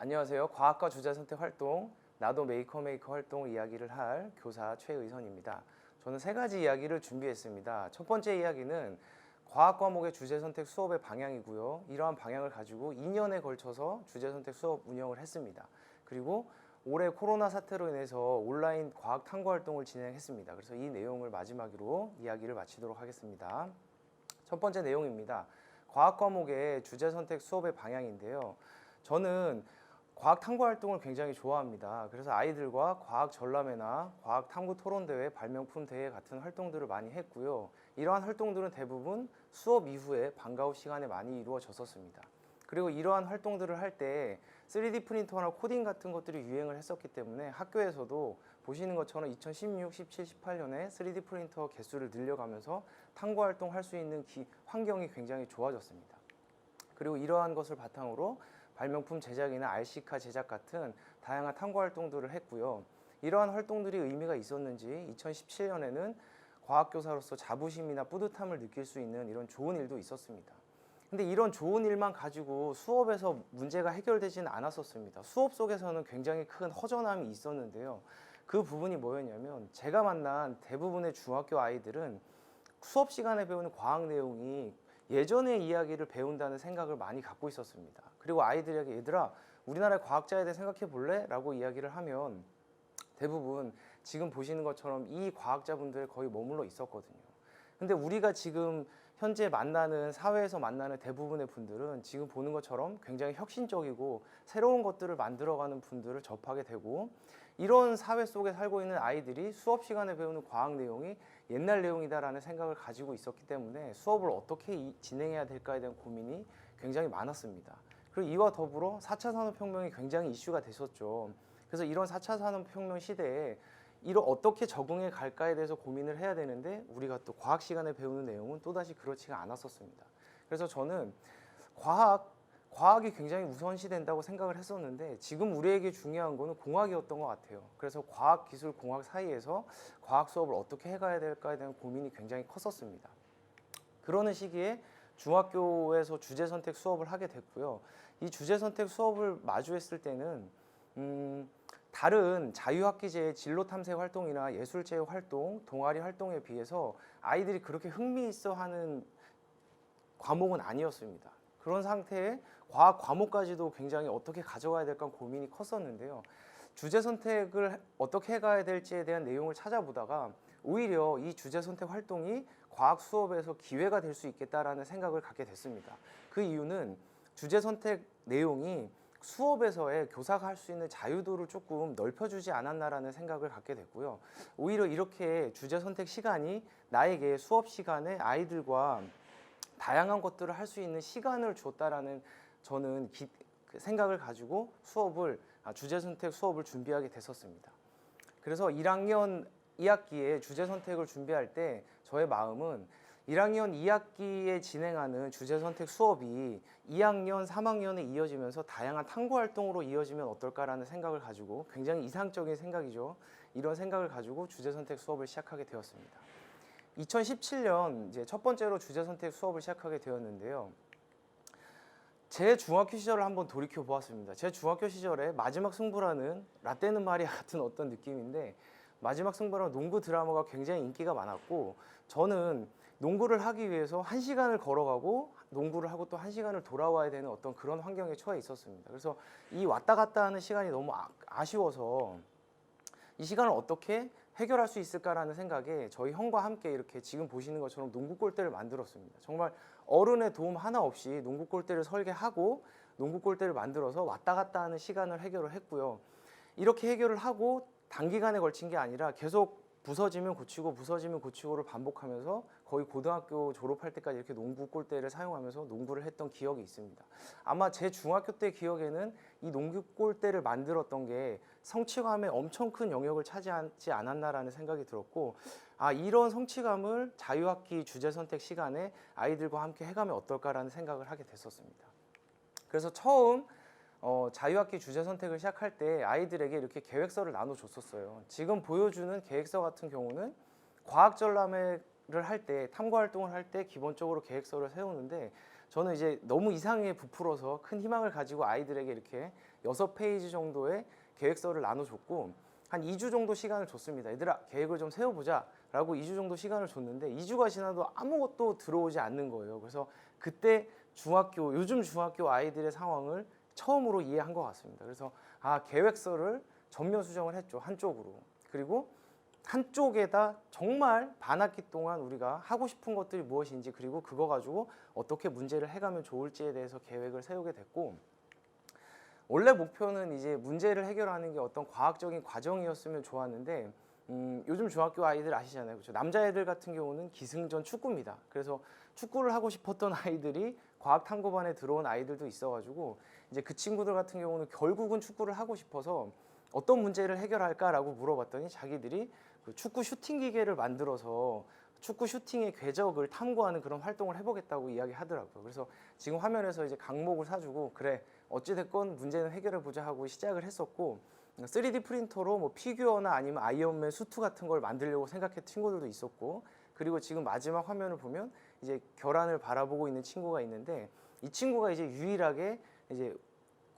안녕하세요. 과학과 주제 선택 활동, 나도 메이커 활동 이야기를 할 교사 최의선입니다. 저는 세 가지 이야기를 준비했습니다. 첫 번째 이야기는 과학 과목의 주제 선택 수업의 방향이고요. 이러한 방향을 가지고 2년에 걸쳐서 주제 선택 수업 운영을 했습니다. 그리고 올해 코로나 사태로 인해서 온라인 과학 탐구 활동을 진행했습니다. 그래서 이 내용을 마지막으로 이야기를 마치도록 하겠습니다. 첫 번째 내용입니다. 과학 과목의 주제 선택 수업의 방향인데요. 저는 과학 탐구 활동을 굉장히 좋아합니다. 그래서 아이들과 과학 전람회나 과학 탐구 토론 대회, 발명품 대회 같은 활동들을 많이 했고요. 이러한 활동들은 대부분 수업 이후에 방과 후 시간에 많이 이루어졌었습니다. 그리고 이러한 활동들을 할 때 3D 프린터나 코딩 같은 것들이 유행을 했었기 때문에 학교에서도 보시는 것처럼 2016, 17, 18년에 3D 프린터 개수를 늘려가면서 탐구 활동할 수 있는 환경이 굉장히 좋아졌습니다. 그리고 이러한 것을 바탕으로 발명품 제작이나 RC카 제작 같은 다양한 탐구 활동들을 했고요. 이러한 활동들이 의미가 있었는지 2017년에는 과학교사로서 자부심이나 뿌듯함을 느낄 수 있는 이런 좋은 일도 있었습니다. 근데 이런 좋은 일만 가지고 수업에서 문제가 해결되지는 않았었습니다. 수업 속에서는 굉장히 큰 허전함이 있었는데요. 그 부분이 뭐였냐면 제가 만난 대부분의 중학교 아이들은 수업 시간에 배우는 과학 내용이 예전의 이야기를 배운다는 생각을 많이 갖고 있었습니다. 그리고 아이들에게 얘들아 우리나라의 과학자에 대해 생각해 볼래? 라고 이야기를 하면 대부분 지금 보시는 것처럼 이 과학자분들 거의 머물러 있었거든요. 근데 우리가 지금 현재 만나는 사회에서 만나는 대부분의 분들은 지금 보는 것처럼 굉장히 혁신적이고 새로운 것들을 만들어가는 분들을 접하게 되고 이런 사회 속에 살고 있는 아이들이 수업 시간에 배우는 과학 내용이 옛날 내용이다라는 생각을 가지고 있었기 때문에 수업을 어떻게 진행해야 될까에 대한 고민이 굉장히 많았습니다. 그리고 이와 더불어 4차 산업혁명이 굉장히 이슈가 됐었죠. 그래서 이런 4차 산업혁명 시대에 이를 어떻게 적응해 갈까에 대해서 고민을 해야 되는데 우리가 또 과학 시간에 배우는 내용은 또다시 그렇지가 않았었습니다. 그래서 저는 과학이 굉장히 우선시된다고 생각을 했었는데 지금 우리에게 중요한 거는 공학이었던 것 같아요. 그래서 과학, 기술, 공학 사이에서 과학 수업을 어떻게 해가야 될까에 대한 고민이 굉장히 컸었습니다. 그러는 시기에 중학교에서 주제 선택 수업을 하게 됐고요. 이 주제 선택 수업을 마주했을 때는 다른 자유학기제의 진로 탐색 활동이나 예술제의 활동, 동아리 활동에 비해서 아이들이 그렇게 흥미있어하는 과목은 아니었습니다. 그런 상태에 과학 과목까지도 굉장히 어떻게 가져가야 될까 고민이 컸었는데요. 주제 선택을 어떻게 해가야 될지에 대한 내용을 찾아보다가 오히려 이 주제 선택 활동이 과학 수업에서 기회가 될 수 있겠다라는 생각을 갖게 됐습니다. 그 이유는 주제 선택 내용이 수업에서의 교사가 할 수 있는 자유도를 조금 넓혀주지 않았나라는 생각을 갖게 됐고요. 오히려 이렇게 주제 선택 시간이 나에게 수업 시간에 아이들과 다양한 것들을 할 수 있는 시간을 줬다라는 저는 생각을 가지고 주제 선택 수업을 준비하게 됐었습니다. 그래서 1학년 2학기에 주제 선택을 준비할 때 저의 마음은 1학년 2학기에 진행하는 주제 선택 수업이 2학년, 3학년에 이어지면서 다양한 탐구 활동으로 이어지면 어떨까라는 생각을 가지고 굉장히 이상적인 생각이죠. 이런 생각을 가지고 주제 선택 수업을 시작하게 되었습니다. 2017년 이제 첫 번째로 주제 선택 수업을 시작하게 되었는데요. 제 중학교 시절을 한번 돌이켜 보았습니다. 제 중학교 시절에 마지막 승부라는 라떼는 말이야 같은 어떤 느낌인데 마지막 승부라는 농구 드라마가 굉장히 인기가 많았고 저는 농구를 하기 위해서 1시간을 걸어가고 농구를 하고 또 1시간을 돌아와야 되는 어떤 그런 환경에 처해 있었습니다. 그래서 이 왔다 갔다 하는 시간이 너무 아쉬워서 이 시간을 어떻게 해결할 수 있을까라는 생각에 저희 형과 함께 이렇게 지금 보시는 것처럼 농구 골대를 만들었습니다. 정말 어른의 도움 하나 없이 농구 골대를 설계하고 농구 골대를 만들어서 왔다 갔다 하는 시간을 해결을 했고요. 이렇게 해결을 하고 단기간에 걸친 게 아니라 계속 부서지면 고치고 부서지면 고치고를 반복하면서 거의 고등학교 졸업할 때까지 이렇게 농구 골대를 사용하면서 농구를 했던 기억이 있습니다. 아마 제 중학교 때 기억에는 이 농구 골대를 만들었던 게 성취감에 엄청 큰 영역을 차지하지 않았나라는 생각이 들었고 이런 성취감을 자유학기 주제 선택 시간에 아이들과 함께 해가면 어떨까라는 생각을 하게 됐었습니다. 그래서 처음 자유학기 주제 선택을 시작할 때 아이들에게 이렇게 계획서를 나눠줬었어요. 지금 보여주는 계획서 같은 경우는 과학 전람회를 할 때, 탐구 활동을 할 때 기본적으로 계획서를 세우는데 저는 이제 너무 이상에 부풀어서 큰 희망을 가지고 아이들에게 이렇게 6페이지 정도의 계획서를 나눠줬고 한 2주 정도 시간을 줬습니다. 얘들아 계획을 좀 세워보자 라고 2주 정도 시간을 줬는데 2주가 지나도 아무것도 들어오지 않는 거예요. 그래서 그때 요즘 중학교 아이들의 상황을 처음으로 이해한 것 같습니다. 그래서 계획서를 전면 수정을 했죠. 한쪽으로. 그리고 한쪽에다 정말 반학기 동안 우리가 하고 싶은 것들이 무엇인지 그리고 그거 가지고 어떻게 문제를 해가면 좋을지에 대해서 계획을 세우게 됐고 원래 목표는 이제 문제를 해결하는 게 어떤 과학적인 과정이었으면 좋았는데 요즘 중학교 아이들 아시잖아요. 그렇죠? 남자애들 같은 경우는 기승전 축구입니다. 그래서 축구를 하고 싶었던 아이들이 과학탐구반에 들어온 아이들도 있어가지고 이제 그 친구들 같은 경우는 결국은 축구를 하고 싶어서 어떤 문제를 해결할까라고 물어봤더니 자기들이 그 축구 슈팅 기계를 만들어서 축구 슈팅의 궤적을 탐구하는 그런 활동을 해보겠다고 이야기하더라고요. 그래서 지금 화면에서 이제 강목을 사주고 그래 어찌됐건 문제는 해결해 보자 하고 시작을 했었고 3D 프린터로 뭐 피규어나 아니면 아이언맨 수트 같은 걸 만들려고 생각했던 친구들도 있었고 그리고 지금 마지막 화면을 보면 이제 결안을 바라보고 있는 친구가 있는데 이 친구가 이제 유일하게 이제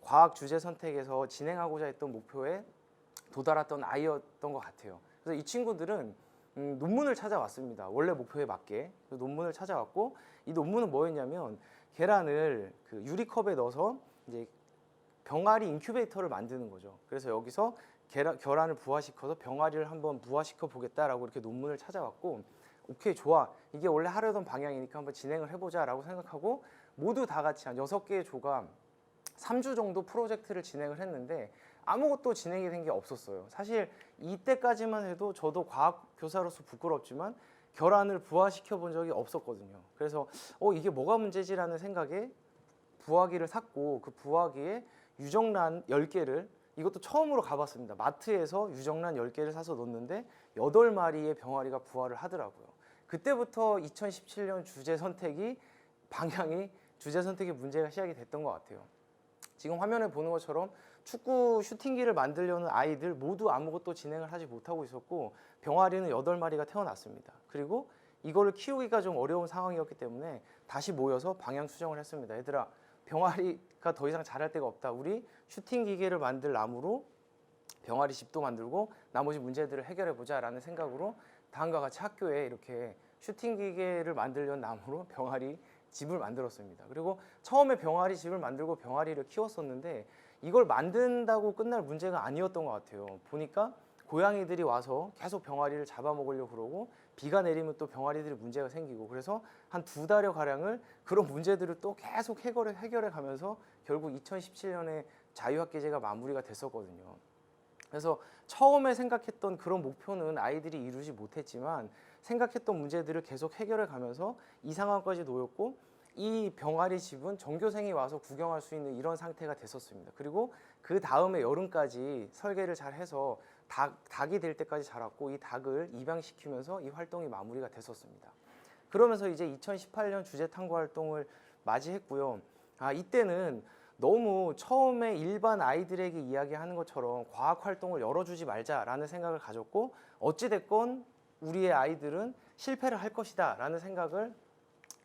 과학 주제 선택에서 진행하고자 했던 목표에 도달했던 아이였던 것 같아요. 그래서 이 친구들은 논문을 찾아왔습니다. 원래 목표에 맞게 논문을 찾아왔고 이 논문은 뭐였냐면 계란을 그 유리컵에 넣어서 이제 병아리 인큐베이터를 만드는 거죠. 그래서 여기서 계란을 부화시켜서 병아리를 한번 부화시켜 보겠다라고 이렇게 논문을 찾아왔고 오케이 좋아 이게 원래 하려던 방향이니까 한번 진행을 해보자라고 생각하고 모두 다 같이 한 6개의 조가 3주 정도 프로젝트를 진행을 했는데 아무것도 진행이 된 게 없었어요. 사실 이때까지만 해도 저도 과학 교사로서 부끄럽지만 결안을 부화시켜 본 적이 없었거든요. 그래서 이게 뭐가 문제지라는 생각에 부화기를 샀고 그 부화기에 유정란 10개를 이것도 처음으로 가봤습니다. 마트에서 유정란 10개를 사서 넣었는데 8마리의 병아리가 부화를 하더라고요. 그때부터 2017년 주제 선택의 문제가 시작이 됐던 것 같아요. 지금 화면에 보는 것처럼 축구 슈팅기를 만들려는 아이들 모두 아무것도 진행을 하지 못하고 있었고 병아리는 8마리가 태어났습니다. 그리고 이거를 키우기가 좀 어려운 상황이었기 때문에 다시 모여서 방향 수정을 했습니다. 얘들아 병아리가 더 이상 자랄 데가 없다. 우리 슈팅 기계를 만들 나무로 병아리 집도 만들고 나머지 문제들을 해결해 보자 라는 생각으로 다음과 같이 학교에 이렇게 슈팅 기계를 만들려는 나무로 병아리 집을 만들었습니다. 그리고 처음에 병아리 집을 만들고 병아리를 키웠었는데 이걸 만든다고 끝날 문제가 아니었던 것 같아요. 보니까 고양이들이 와서 계속 병아리를 잡아먹으려고 그러고 비가 내리면 또 병아리들이 문제가 생기고 그래서 한 2달여 가량을 그런 문제들을 또 계속 해결해 가면서 결국 2017년에 자유학기제가 마무리가 됐었거든요. 그래서 처음에 생각했던 그런 목표는 아이들이 이루지 못했지만 생각했던 문제들을 계속 해결해 가면서 이 상황까지 놓였고 이 병아리 집은 전교생이 와서 구경할 수 있는 이런 상태가 됐었습니다. 그리고 그 다음에 여름까지 설계를 잘 해서 닭이 될 때까지 자랐고 이 닭을 입양시키면서 이 활동이 마무리가 됐었습니다. 그러면서 이제 2018년 주제 탐구 활동을 맞이했고요. 이때는 너무 처음에 일반 아이들에게 이야기하는 것처럼 과학 활동을 열어주지 말자라는 생각을 가졌고 어찌됐건 우리의 아이들은 실패를 할 것이다 라는 생각을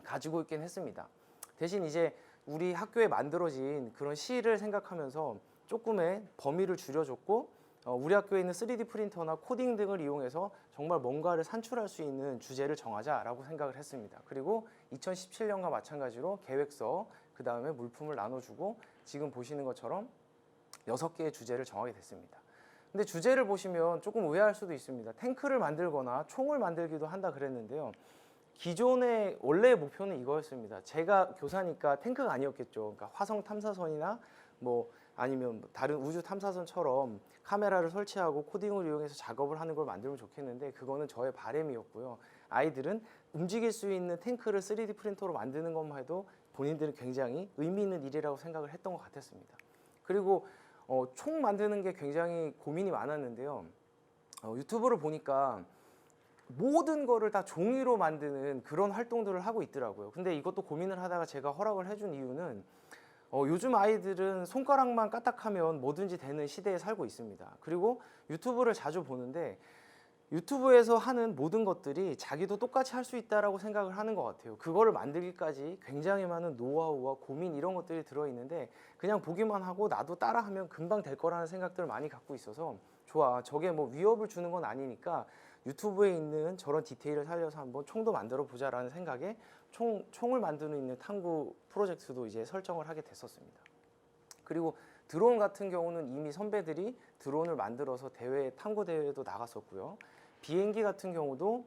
가지고 있긴 했습니다. 대신 이제 우리 학교에 만들어진 그런 시를 생각하면서 조금의 범위를 줄여줬고 우리 학교에 있는 3D 프린터나 코딩 등을 이용해서 정말 뭔가를 산출할 수 있는 주제를 정하자라고 생각을 했습니다. 그리고 2017년과 마찬가지로 계획서, 그 다음에 물품을 나눠주고 지금 보시는 것처럼 6개의 주제를 정하게 됐습니다. 근데 주제를 보시면 조금 의아할 수도 있습니다. 탱크를 만들거나 총을 만들기도 한다 그랬는데요. 기존의 원래의 목표는 이거였습니다. 제가 교사니까 탱크가 아니었겠죠. 그러니까 화성 탐사선이나 뭐 아니면 다른 우주 탐사선처럼 카메라를 설치하고 코딩을 이용해서 작업을 하는 걸 만들면 좋겠는데 그거는 저의 바람이었고요. 아이들은 움직일 수 있는 탱크를 3D 프린터로 만드는 것만 해도 본인들은 굉장히 의미 있는 일이라고 생각을 했던 것 같았습니다. 그리고 총 만드는 게 굉장히 고민이 많았는데요. 유튜브를 보니까 모든 거를 다 종이로 만드는 그런 활동들을 하고 있더라고요. 근데 이것도 고민을 하다가 제가 허락을 해준 이유는 요즘 아이들은 손가락만 까딱하면 뭐든지 되는 시대에 살고 있습니다. 그리고 유튜브를 자주 보는데 유튜브에서 하는 모든 것들이 자기도 똑같이 할 수 있다라고 생각을 하는 것 같아요. 그거를 만들기까지 굉장히 많은 노하우와 고민 이런 것들이 들어있는데 그냥 보기만 하고 나도 따라하면 금방 될 거라는 생각들을 많이 갖고 있어서 좋아. 저게 뭐 위협을 주는 건 아니니까 유튜브에 있는 저런 디테일을 살려서 한번 총도 만들어 보자라는 생각에 총을 만드는 있는 탐구 프로젝트도 이제 설정을 하게 됐었습니다. 그리고 드론 같은 경우는 이미 선배들이 드론을 만들어서 탐구 대회도 나갔었고요. 비행기 같은 경우도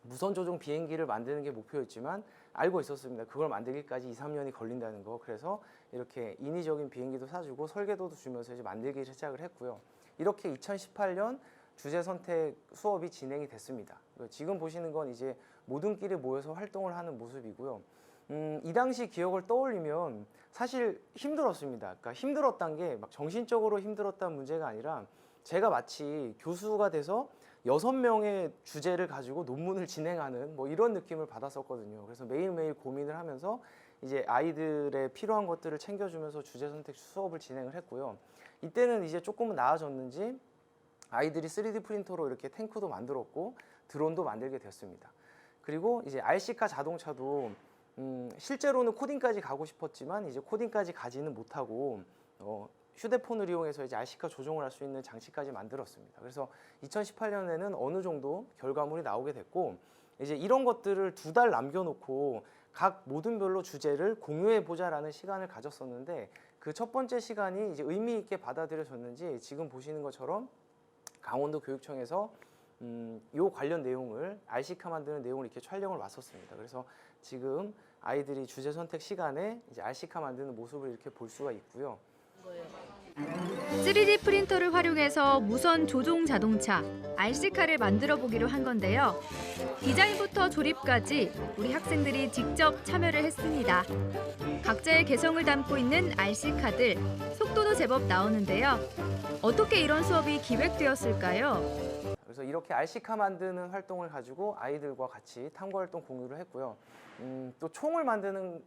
무선 조종 비행기를 만드는 게 목표였지만 알고 있었습니다. 그걸 만들기까지 2, 3년이 걸린다는 거. 그래서 이렇게 인위적인 비행기도 사주고 설계도도 주면서 이제 만들기 시작을 했고요. 이렇게 2018년 주제 선택 수업이 진행이 됐습니다. 지금 보시는 건 이제 모든끼리 모여서 활동을 하는 모습이고요. 이 당시 기억을 떠올리면 사실 힘들었습니다. 그러니까 힘들었던 게 막 정신적으로 힘들었다는 문제가 아니라 제가 마치 교수가 돼서 6명의 주제를 가지고 논문을 진행하는 뭐 이런 느낌을 받았었거든요. 그래서 매일매일 고민을 하면서 이제 아이들의 필요한 것들을 챙겨주면서 주제 선택 수업을 진행을 했고요. 이때는 이제 조금은 나아졌는지 아이들이 3D 프린터로 이렇게 탱크도 만들었고 드론도 만들게 됐습니다. 그리고 이제 RC카 자동차도 실제로는 코딩까지 가고 싶었지만 이제 코딩까지 가지는 못하고 휴대폰을 이용해서 이제 RC카 조종을 할 수 있는 장치까지 만들었습니다. 그래서 2018년에는 어느 정도 결과물이 나오게 됐고 이제 이런 것들을 2달 남겨놓고 각 모든별로 주제를 공유해 보자라는 시간을 가졌었는데 그 첫 번째 시간이 이제 의미 있게 받아들여졌는지 지금 보시는 것처럼 강원도 교육청에서 요 관련 내용을 RC카 만드는 내용을 이렇게 촬영을 왔었습니다. 그래서 지금 아이들이 주제 선택 시간에 이제 RC카 만드는 모습을 이렇게 볼 수가 있고요. 3D 프린터를 활용해서 무선 조종 자동차 RC카를 만들어 보기로 한 건데요. 디자인부터 조립까지 우리 학생들이 직접 참여를 했습니다. 각자의 개성을 담고 있는 RC카들, 속도도 제법 나오는데요. 어떻게 이런 수업이 기획되었을까요? 그래서 이렇게 RC카 만드는 활동을 가지고 아이들과 같이 탐구 활동 공유를 했고요. 또 총을 만드는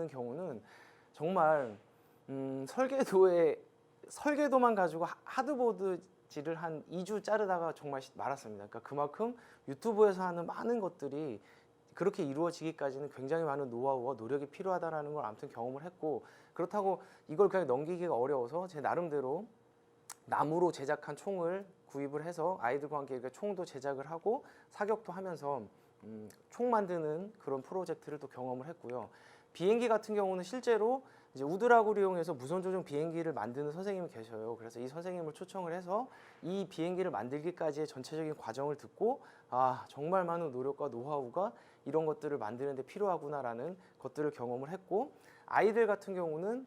경우는 정말 설계도만 가지고 하드보드질을 한 2주 자르다가 정말 말았습니다. 그러니까 그만큼 유튜브에서 하는 많은 것들이 그렇게 이루어지기까지는 굉장히 많은 노하우와 노력이 필요하다는 걸 아무튼 경험을 했고 그렇다고 이걸 그냥 넘기기가 어려워서 제 나름대로 나무로 제작한 총을 구입을 해서 아이들과 함께 이렇게 총도 제작을 하고 사격도 하면서 총 만드는 그런 프로젝트를 또 경험을 했고요. 비행기 같은 경우는 실제로 이제 우드락을 이용해서 무선 조종 비행기를 만드는 선생님이 계셔요. 그래서 이 선생님을 초청을 해서 이 비행기를 만들기까지의 전체적인 과정을 듣고 아 정말 많은 노력과 노하우가 이런 것들을 만드는 데 필요하구나라는 것들을 경험을 했고 아이들 같은 경우는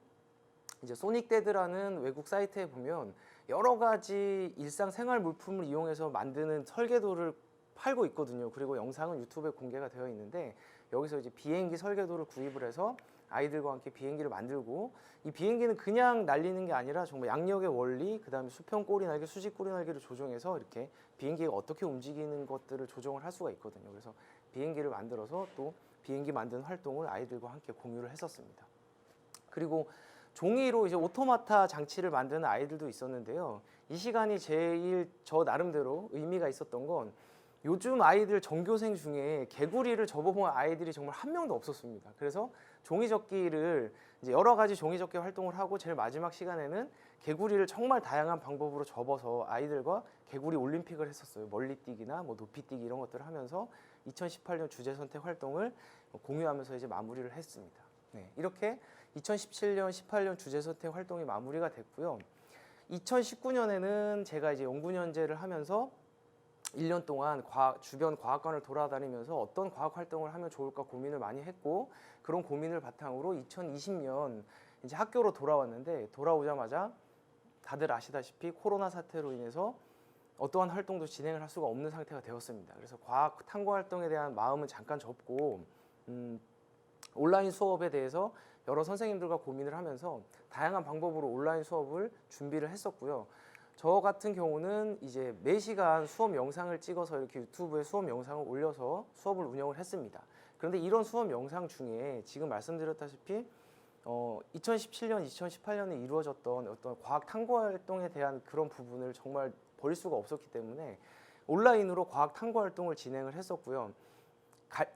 이제 소닉데드라는 외국 사이트에 보면 여러 가지 일상생활 물품을 이용해서 만드는 설계도를 팔고 있거든요. 그리고 영상은 유튜브에 공개가 되어 있는데 여기서 이제 비행기 설계도를 구입을 해서 아이들과 함께 비행기를 만들고 이 비행기는 그냥 날리는 게 아니라 정말 양력의 원리, 그다음에 수평 꼬리 날개, 수직 꼬리 날개를 조정해서 이렇게 비행기가 어떻게 움직이는 것들을 조정을 할 수가 있거든요. 그래서 비행기를 만들어서 또 비행기 만드는 활동을 아이들과 함께 공유를 했었습니다. 그리고 종이로 이제 오토마타 장치를 만드는 아이들도 있었는데요. 이 시간이 제일 저 나름대로 의미가 있었던 건 요즘 아이들 전교생 중에 개구리를 접어본 아이들이 정말 한 명도 없었습니다. 그래서 종이접기를 이제 여러 가지 종이접기 활동을 하고 제일 마지막 시간에는 개구리를 정말 다양한 방법으로 접어서 아이들과 개구리 올림픽을 했었어요. 멀리뛰기나 뭐 높이뛰기 이런 것들을 하면서 2018년 주제 선택 활동을 공유하면서 이제 마무리를 했습니다. 네, 이렇게 2017년, 18년 주제 선택 활동이 마무리가 됐고요. 2019년에는 제가 이제 연구연재를 하면서 1년 동안 주변 과학관을 돌아다니면서 어떤 과학 활동을 하면 좋을까 고민을 많이 했고 그런 고민을 바탕으로 2020년 이제 학교로 돌아왔는데 돌아오자마자 다들 아시다시피 코로나 사태로 인해서 어떠한 활동도 진행을 할 수가 없는 상태가 되었습니다. 그래서 과학 탐구 활동에 대한 마음은 잠깐 접고 온라인 수업에 대해서 여러 선생님들과 고민을 하면서 다양한 방법으로 온라인 수업을 준비를 했었고요. 저 같은 경우는 이제 매시간 수업 영상을 찍어서 이렇게 유튜브에 수업 영상을 올려서 수업을 운영을 했습니다. 그런데 이런 수업 영상 중에 지금 말씀드렸다시피 2017년, 2018년에 이루어졌던 어떤 과학 탐구 활동에 대한 그런 부분을 정말 버릴 수가 없었기 때문에 온라인으로 과학 탐구 활동을 진행을 했었고요.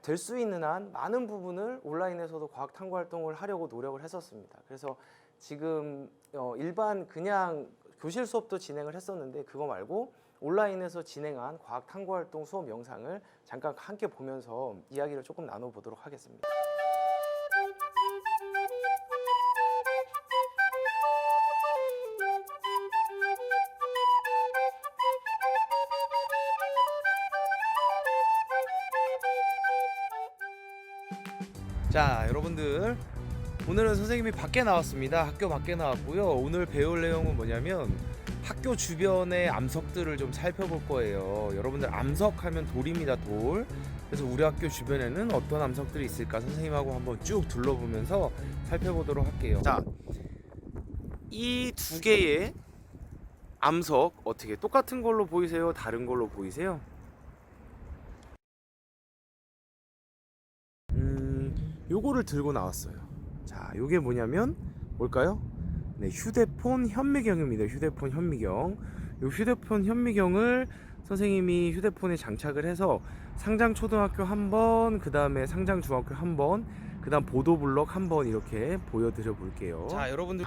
될 수 있는 한 많은 부분을 온라인에서도 과학 탐구 활동을 하려고 노력을 했었습니다. 그래서 지금 일반 그냥 교실 수업도 진행을 했었는데 그거 말고 온라인에서 진행한 과학 탐구 활동 수업 영상을 잠깐 함께 보면서 이야기를 조금 나눠보도록 하겠습니다. 자, 여러분들 오늘은 선생님이 밖에 나왔습니다. 학교 밖에 나왔고요. 오늘 배울 내용은 뭐냐면 학교 주변의 암석들을 좀 살펴볼 거예요. 여러분들 암석하면 돌입니다. 돌. 그래서 우리 학교 주변에는 어떤 암석들이 있을까 선생님하고 한번 쭉 둘러보면서 살펴보도록 할게요. 자, 이 두 개의 암석 어떻게 똑같은 걸로 보이세요? 다른 걸로 보이세요? 요거를 들고 나왔어요. 자, 요게 뭐냐면 뭘까요? 네, 휴대폰 현미경입니다. 휴대폰 현미경. 요 휴대폰 현미경을 선생님이 휴대폰에 장착을 해서 상장초등학교 한 번, 그 다음에 상장중학교 한 번, 그 다음 보도블럭 한 번 이렇게 보여드려 볼게요. 자, 여러분들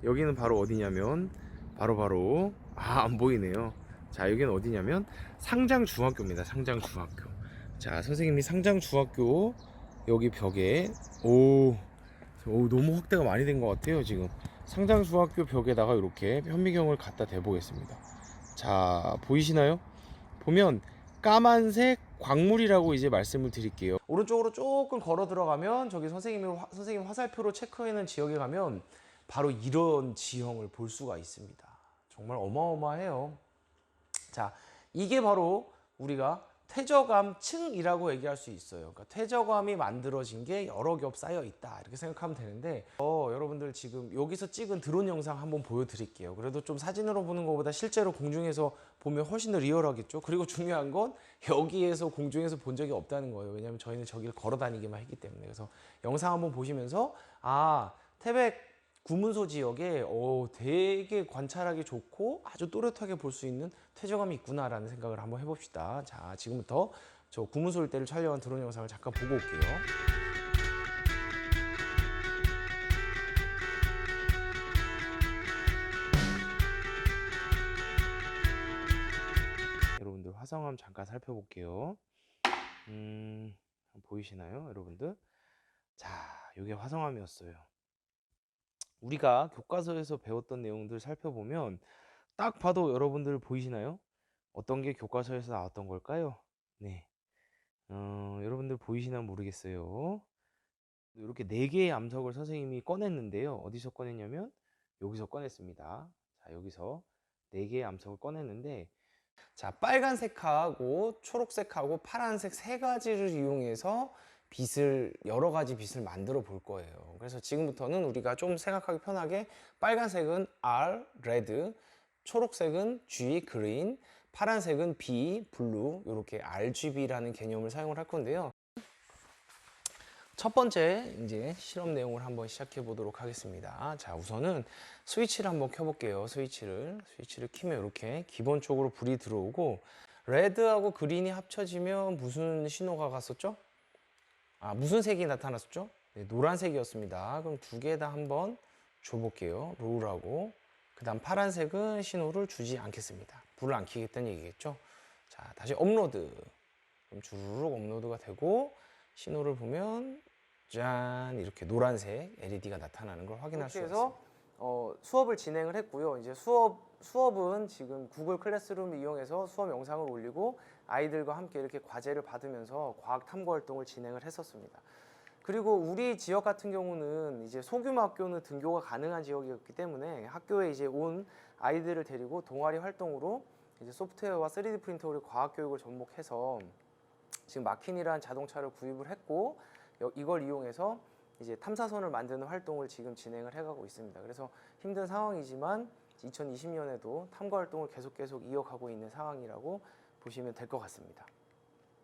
여기는 바로 어디냐면 바로 안 보이네요. 자, 여기는 어디냐면 상장중학교입니다. 상장중학교. 자, 선생님이 상장중학교 여기 벽에 너무 확대가 많이 된 것 같아요. 지금 상장중학교 벽에다가 이렇게 현미경을 갖다 대보겠습니다. 자, 보이시나요? 보면 까만색 광물이라고 이제 말씀을 드릴게요. 오른쪽으로 조금 걸어 들어가면 저기 선생님 화살표로 체크해놓은 지역에 가면 바로 이런 지형을 볼 수가 있습니다. 정말 어마어마해요. 자, 이게 바로 우리가 퇴적암층이라고 얘기할 수 있어요. 그러니까 퇴적암이 만들어진 게 여러 겹 쌓여 있다 이렇게 생각하면 되는데 여러분들 지금 여기서 찍은 드론 영상 한번 보여드릴게요. 그래도 좀 사진으로 보는 것보다 실제로 공중에서 보면 훨씬 더 리얼하겠죠. 그리고 중요한 건 여기에서 공중에서 본 적이 없다는 거예요. 왜냐하면 저희는 저기를 걸어 다니기만 했기 때문에. 그래서 영상 한번 보시면서 태백 구문소 지역에 되게 관찰하기 좋고 아주 또렷하게 볼 수 있는 퇴적암이 있구나라는 생각을 한번 해봅시다. 자, 지금부터 저 구문소 일대를 촬영한 드론 영상을 잠깐 보고 올게요. 여러분들 화성암 잠깐 살펴볼게요. 보이시나요, 여러분들? 자, 이게 화성암이었어요. 우리가 교과서에서 배웠던 내용들 살펴보면 딱 봐도 여러분들 보이시나요? 어떤 게 교과서에서 나왔던 걸까요? 네, 여러분들 보이시나 모르겠어요. 이렇게 4개의 암석을 선생님이 꺼냈는데요. 어디서 꺼냈냐면 여기서 꺼냈습니다. 자, 여기서 4개의 암석을 꺼냈는데 자, 빨간색하고 초록색하고 파란색 3가지를 이용해서 여러 가지 빛을 만들어 볼 거예요. 그래서 지금부터는 우리가 좀 생각하기 편하게 빨간색은 R, 레드, 초록색은 G, 그린, 파란색은 B, 블루 이렇게 RGB라는 개념을 사용을 할 건데요. 첫 번째 이제 실험 내용을 한번 시작해 보도록 하겠습니다. 자, 우선은 스위치를 한번 켜볼게요. 스위치를 켜면 이렇게 기본적으로 불이 들어오고 레드하고 그린이 합쳐지면 무슨 신호가 갔었죠? 무슨 색이 나타났었죠? 네, 노란색이었습니다. 그럼 두 개 다 한번 줘볼게요. 롤하고 그 다음 파란색은 신호를 주지 않겠습니다. 불을 안 켜겠다는 얘기겠죠? 자, 다시 업로드. 그럼 주르륵 업로드가 되고 신호를 보면 짠 이렇게 노란색 LED가 나타나는 걸 확인할 수 있습니다. 수업을 진행을 했고요. 이제 수업은 지금 구글 클래스룸 이용해서 수업 영상을 올리고 아이들과 함께 이렇게 과제를 받으면서 과학 탐구 활동을 진행을 했었습니다. 그리고 우리 지역 같은 경우는 이제 소규모 학교는 등교가 가능한 지역이었기 때문에 학교에 이제 온 아이들을 데리고 동아리 활동으로 이제 소프트웨어와 3D 프린터로 과학 교육을 접목해서 지금 마킨이라는 자동차를 구입을 했고 이걸 이용해서 이제 탐사선을 만드는 활동을 지금 진행을 해가고 있습니다. 그래서 힘든 상황이지만 2020년에도 탐구 활동을 계속 이어가고 있는 상황이라고 보시면 될 것 같습니다.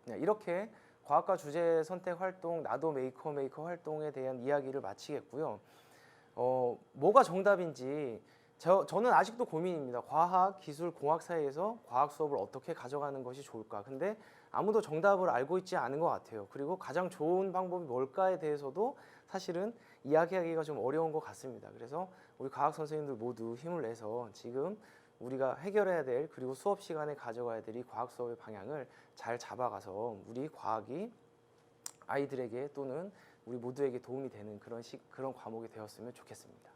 네, 이렇게 과학과 주제 선택 활동, 나도 메이커 활동에 대한 이야기를 마치겠고요. 뭐가 정답인지 저는 아직도 고민입니다. 과학, 기술, 공학 사이에서 과학 수업을 어떻게 가져가는 것이 좋을까. 근데 아무도 정답을 알고 있지 않은 것 같아요. 그리고 가장 좋은 방법이 뭘까에 대해서도 사실은 이야기하기가 좀 어려운 것 같습니다. 그래서 우리 과학 선생님들 모두 힘을 내서 지금 우리가 해결해야 될, 그리고 수업 시간에 가져가야 될 이 과학 수업의 방향을 잘 잡아가서 우리 과학이 아이들에게 또는 우리 모두에게 도움이 되는 그런 과목이 되었으면 좋겠습니다.